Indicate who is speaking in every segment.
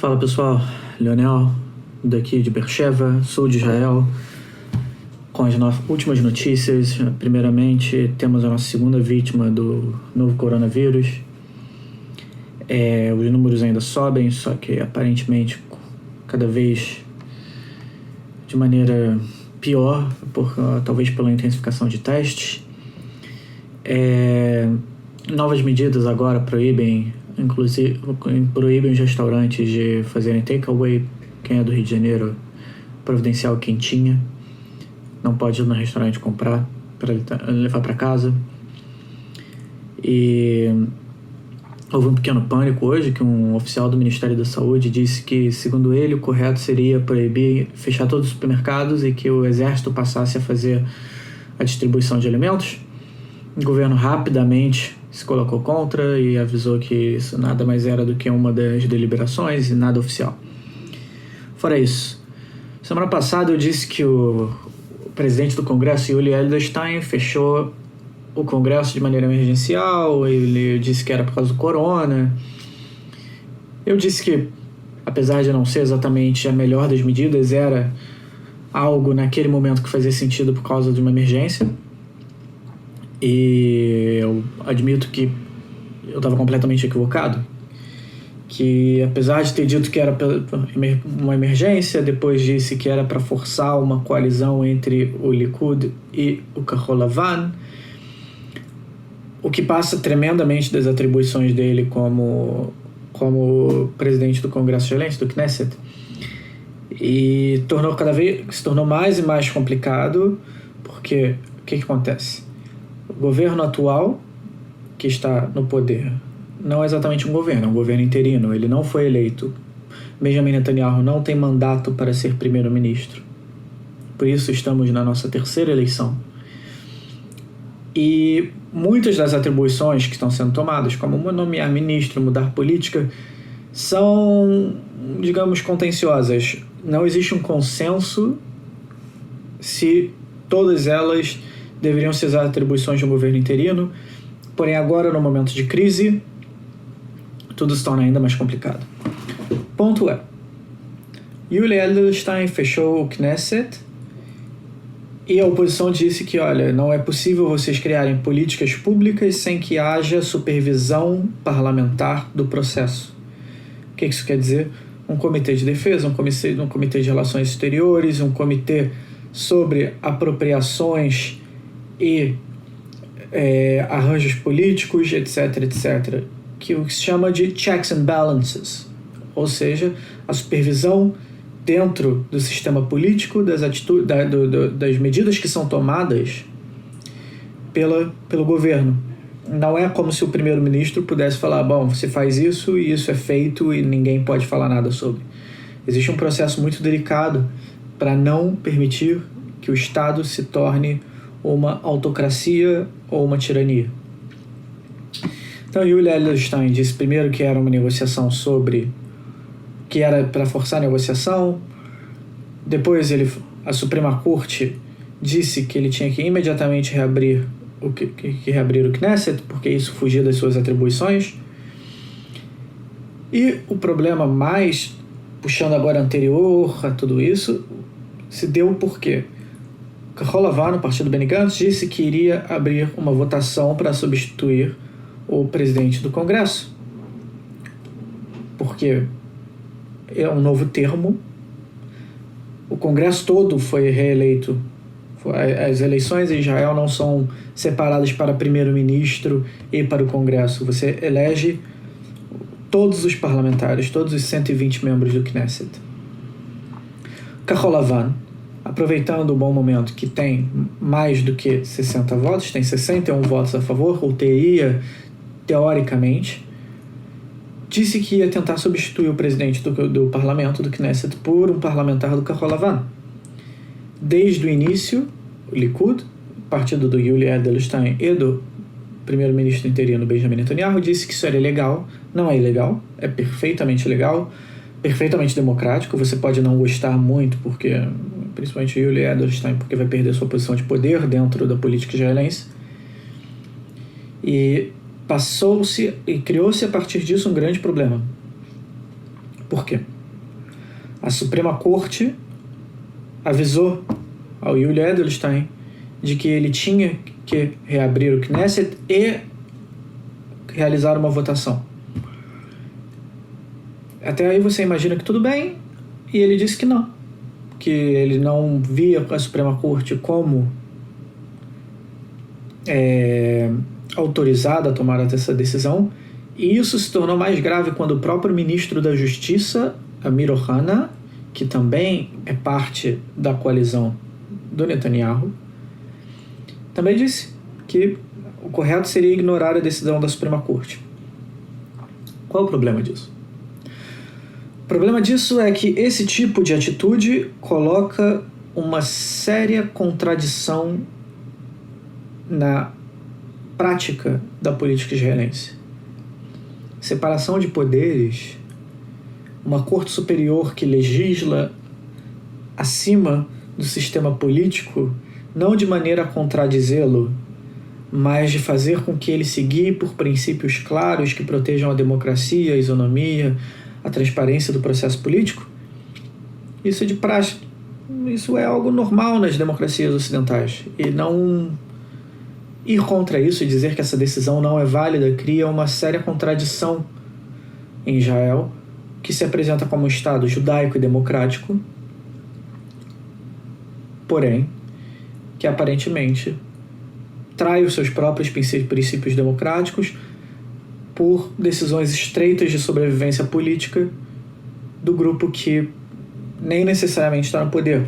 Speaker 1: Fala pessoal, Leonel, daqui de Beersheba, sul de Israel, com as últimas notícias. Primeiramente, temos a nossa segunda vítima do novo coronavírus. Os números ainda sobem, só que aparentemente cada vez de maneira pior, talvez pela intensificação de testes. Novas medidas agora proíbem os restaurantes de fazerem takeaway. Quem é do Rio de Janeiro, providenciar o quentinha. Não pode ir no restaurante comprar para levar para casa. E houve um pequeno pânico hoje, que um oficial do Ministério da Saúde disse que, segundo ele, o correto seria proibir, fechar todos os supermercados e que o exército passasse a fazer a distribuição de alimentos. O governo rapidamente se colocou contra e avisou que isso nada mais era do que uma das deliberações e nada oficial. Fora isso, semana passada eu disse que o presidente do Congresso, Yuli Edelstein, fechou o Congresso de maneira emergencial. Ele disse que era por causa do corona. Eu disse que, apesar de não ser exatamente a melhor das medidas, era algo naquele momento que fazia sentido por causa de uma emergência. E eu admito que eu estava completamente equivocado, que apesar de ter dito que era uma emergência, depois disse que era para forçar uma coalizão entre o Likud e o Kahol Lavan, o que passa tremendamente das atribuições dele como presidente do Congresso israelense, do Knesset, e se tornou mais e mais complicado, porque o que acontece? O governo atual, que está no poder, não é exatamente um governo, é um governo interino. Ele não foi eleito. Benjamin Netanyahu não tem mandato para ser primeiro-ministro. Por isso estamos na nossa terceira eleição. E muitas das atribuições que estão sendo tomadas, como nomear ministro, mudar política, são, digamos, contenciosas. Não existe um consenso se todas elas deveriam ser as atribuições de um governo interino. Porém, agora, no momento de crise, tudo se torna ainda mais complicado. Ponto é, Yuli Edelstein fechou o Knesset e a oposição disse que, olha, não é possível vocês criarem políticas públicas sem que haja supervisão parlamentar do processo. O que isso quer dizer? Um comitê de defesa, um comitê de relações exteriores, um comitê sobre apropriações e arranjos políticos, etc., etc., que se chama de checks and balances, ou seja, a supervisão dentro do sistema político das medidas que são tomadas pelo governo. Não é como se o primeiro-ministro pudesse falar, bom, você faz isso e isso é feito e ninguém pode falar nada sobre. Existe um processo muito delicado para não permitir que o Estado se torne uma autocracia ou uma tirania. Então, Yuli Edelstein disse primeiro que era uma negociação que era para forçar a negociação. Depois a Suprema Corte disse que ele tinha que imediatamente reabrir o Knesset, porque isso fugia das suas atribuições. E o problema mais, puxando agora anterior a tudo isso, se deu porque Kahol Lavan, no partido Benny Gantz, disse que iria abrir uma votação para substituir o presidente do Congresso, porque é um novo termo. O Congresso todo foi reeleito. As eleições em Israel não são separadas para primeiro-ministro e para o Congresso. Você elege todos os parlamentares, todos os 120 membros do Knesset. Kahol Lavan, aproveitando o bom momento que tem mais do que 60 votos, tem 61 votos a favor, ou teria, teoricamente, disse que ia tentar substituir o presidente do parlamento, do Knesset, por um parlamentar do Kahol Lavan. Desde o início, o Likud, partido do Yuli Edelstein e do primeiro-ministro interino Benjamin Netanyahu, disse que isso era ilegal. Não é ilegal, é perfeitamente legal, perfeitamente democrático. Você pode não gostar muito, principalmente o Yuli Edelstein, porque vai perder sua posição de poder dentro da política israelense. E passou-se e criou-se a partir disso um grande problema. Por quê? A Suprema Corte avisou ao Yuli Edelstein de que ele tinha que reabrir o Knesset e realizar uma votação. Até aí você imagina que tudo bem, e ele disse que não, que ele não via a Suprema Corte como autorizada a tomar essa decisão, e isso se tornou mais grave quando o próprio ministro da Justiça, Amir Ohana, que também é parte da coalizão do Netanyahu, também disse que o correto seria ignorar a decisão da Suprema Corte. Qual é o problema disso? O problema disso é que esse tipo de atitude coloca uma séria contradição na prática da política israelense. Separação de poderes, uma corte superior que legisla acima do sistema político, não de maneira a contradizê-lo, mas de fazer com que ele se guie por princípios claros que protejam a democracia, a isonomia, a transparência do processo político. Isso é de praxe. Isso é algo normal nas democracias ocidentais. E não ir contra isso e dizer que essa decisão não é válida cria uma séria contradição em Israel, que se apresenta como um Estado judaico e democrático, porém, que aparentemente trai os seus próprios princípios democráticos por decisões estreitas de sobrevivência política do grupo que nem necessariamente está no poder,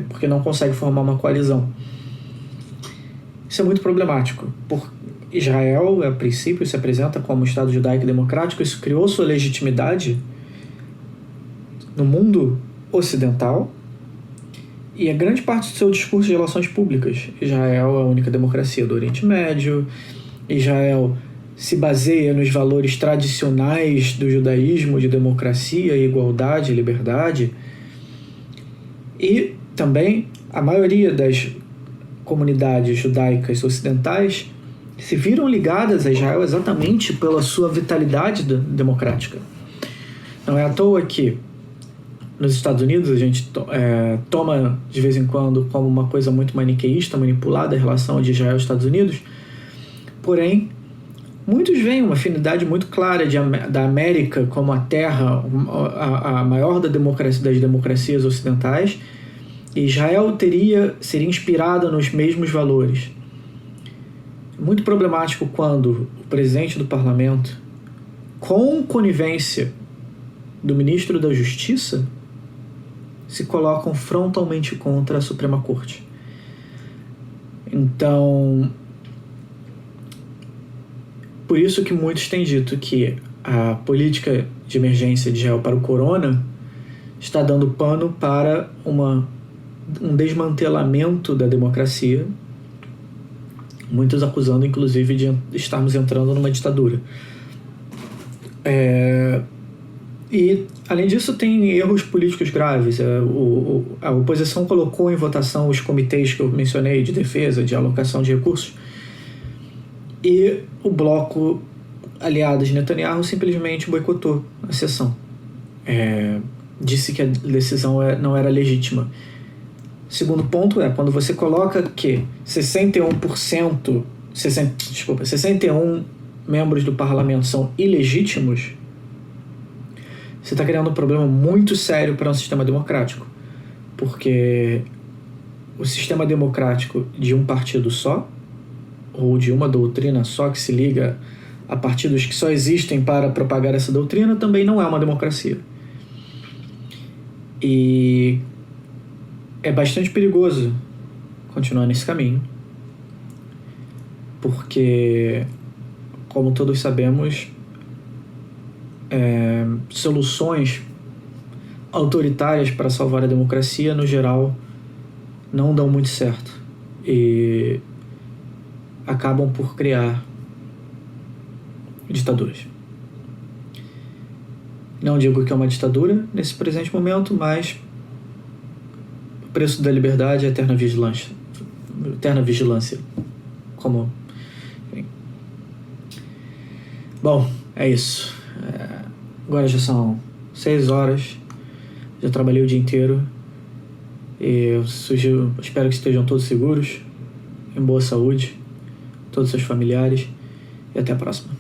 Speaker 1: porque não consegue formar uma coalizão. Isso é muito problemático. Por Israel, a princípio, se apresenta como Estado judaico e democrático. Isso criou sua legitimidade no mundo ocidental e a grande parte do seu discurso de relações públicas. Israel é a única democracia do Oriente Médio. Israel se baseia nos valores tradicionais do judaísmo, de democracia, igualdade e liberdade. E também a maioria das comunidades judaicas ocidentais se viram ligadas a Israel exatamente pela sua vitalidade democrática. Não é à toa que nos Estados Unidos a gente toma de vez em quando como uma coisa muito maniqueísta, manipulada a relação de Israel e Estados Unidos, porém muitos veem uma afinidade muito clara da América como a terra, a maior das democracias ocidentais, e Israel seria inspirada nos mesmos valores. Muito problemático quando o presidente do parlamento, com conivência do ministro da Justiça, se colocam frontalmente contra a Suprema Corte. Então, por isso que muitos têm dito que a política de emergência de Israel para o corona está dando pano para um desmantelamento da democracia, muitos acusando inclusive de estarmos entrando numa ditadura. E além disso tem erros políticos graves. A oposição colocou em votação os comitês que eu mencionei de defesa, de alocação de recursos, e o bloco aliado de Netanyahu simplesmente boicotou a sessão. Disse que a decisão não era legítima. Segundo ponto quando você coloca que 61 membros do parlamento são ilegítimos, você está criando um problema muito sério para um sistema democrático. Porque o sistema democrático de um partido só, ou de uma doutrina só que se liga a partidos que só existem para propagar essa doutrina, também não é uma democracia. E é bastante perigoso continuar nesse caminho, porque, como todos sabemos, soluções autoritárias para salvar a democracia, no geral, não dão muito certo e acabam por criar ditaduras. Não digo que é uma ditadura nesse presente momento, mas o preço da liberdade é eterna vigilância. Como... Enfim. Bom, é isso. Agora já são 6 horas. Já trabalhei o dia inteiro. Espero que estejam todos seguros, em boa saúde, todos os seus familiares. E até a próxima.